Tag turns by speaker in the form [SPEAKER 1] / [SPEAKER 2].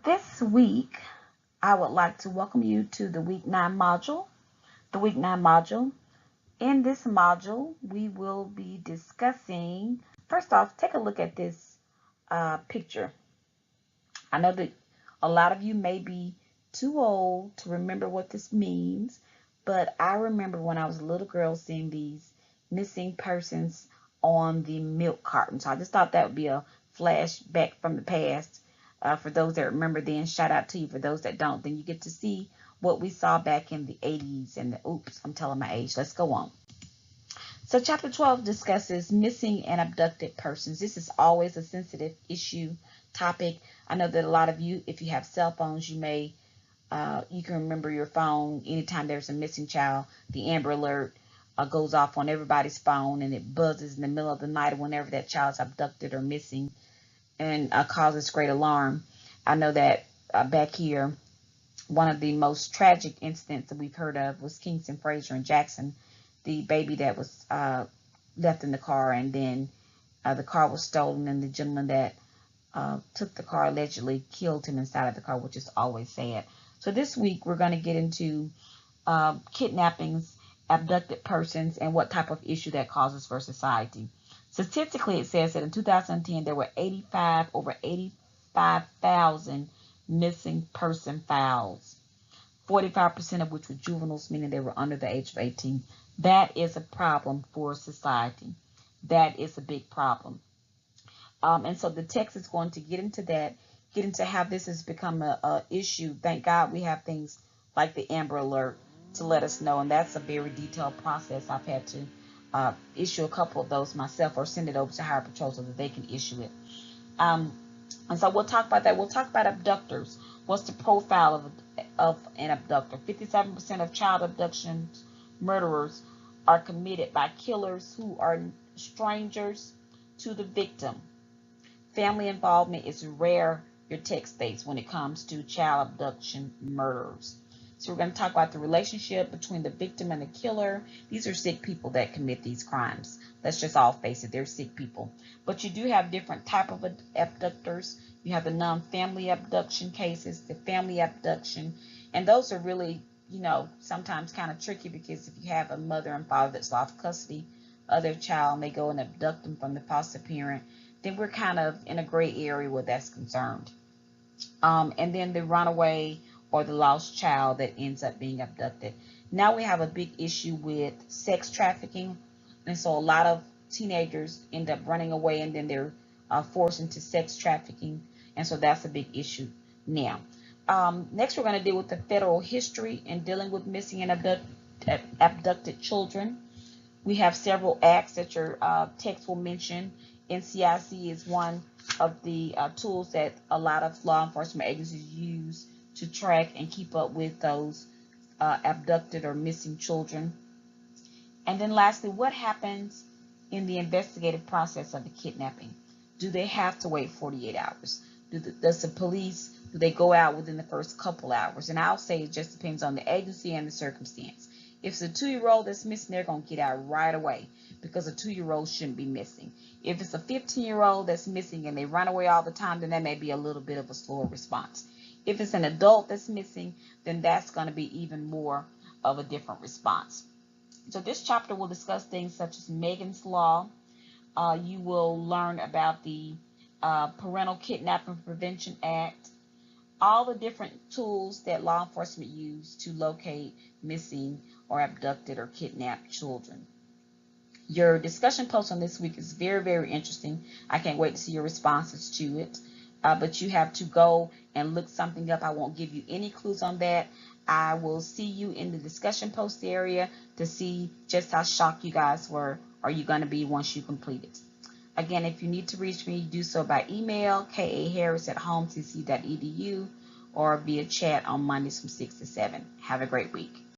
[SPEAKER 1] This week, I would like to welcome you to the Week 9 module. The Week 9 module. In this module, we will be discussing, first off, take a look at this picture. I know that a lot of you may be too old to remember what this means, but I remember when I was a little girl seeing these missing persons on the milk carton. So I just thought that would be a flashback from the past. For those that remember then, shout out to you. For those that don't, then you get to see what we saw back in the 80s and oops, I'm telling my age. Let's go on. So chapter 12 discusses missing and abducted persons. This is always a sensitive issue topic. I know that a lot of you, if you have cell phones, you can remember your phone anytime there's a missing child. The Amber Alert goes off on everybody's phone, and it buzzes in the middle of the night whenever that child's abducted or missing, and causes great alarm. I know that back here, one of the most tragic incidents that we've heard of was Kingston Fraser and Jackson, the baby that was left in the car, and then the car was stolen, and the gentleman that took the car allegedly killed him inside of the car, which is always sad. So this week we're going to get into kidnappings, abducted persons, and what type of issue that causes for society. Statistically, it says that in 2010 there were over 85,000 missing person files, 45% of which were juveniles, meaning they were under the age of 18. That is a problem for society. That is a big problem. And so the text is going to get into that, get into how this has become a issue. Thank God we have things like the Amber Alert to let us know, and that's a very detailed process. I've had to issue a couple of those myself or send it over to Highway Patrol so that they can issue it. And so we'll talk about that. We'll talk about abductors. What's the profile of an abductor? 57% of child abductions, murderers, are committed by killers who are strangers to the victim. Family involvement is rare, your text states, when it comes to child abduction murderers. So we're going to talk about the relationship between the victim and the killer. These are sick people that commit these crimes. Let's just all face it, they're sick people. But you do have different type of abductors. You have the non-family abduction cases, the family abduction, and those are really, sometimes kind of tricky, because if you have a mother and father that's lost custody of their child and they go and abduct them from the foster parent, then we're kind of in a gray area where that's concerned. And then the runaway or the lost child that ends up being abducted. Now we have a big issue with sex trafficking, and so a lot of teenagers end up running away, and then they're forced into sex trafficking, and so that's a big issue now. Next, we're going to deal with the federal history in dealing with missing and abducted children. We have several acts that your text will mention. NCIC is one of the tools that a lot of law enforcement agencies use to track and keep up with those abducted or missing children. And then lastly, what happens in the investigative process of the kidnapping? Do they have to wait 48 hours? Does the police, do they go out within the first couple hours? And I'll say it just depends on the agency and the circumstance. If it's a 2-year-old that's missing, they're going to get out right away, because a 2-year-old shouldn't be missing. If it's a 15-year-old that's missing and they run away all the time, then that may be a little bit of a slower response. If it's an adult that's missing, then that's going to be even more of a different response. So this chapter will discuss things such as Megan's Law. You will learn about the Parental Kidnapping Prevention Act, all the different tools that law enforcement use to locate missing or abducted or kidnapped children. Your discussion post on this week is very, very interesting. I can't wait to see your responses to it. But you have to go and look something up. I won't give you any clues on that. I will see you in the discussion post area to see just how shocked you guys were, or you're going to be once you complete it. Again, if you need to reach me, do so by email, kaharris@homecc.edu, or via chat on Mondays from 6 to 7. Have a great week.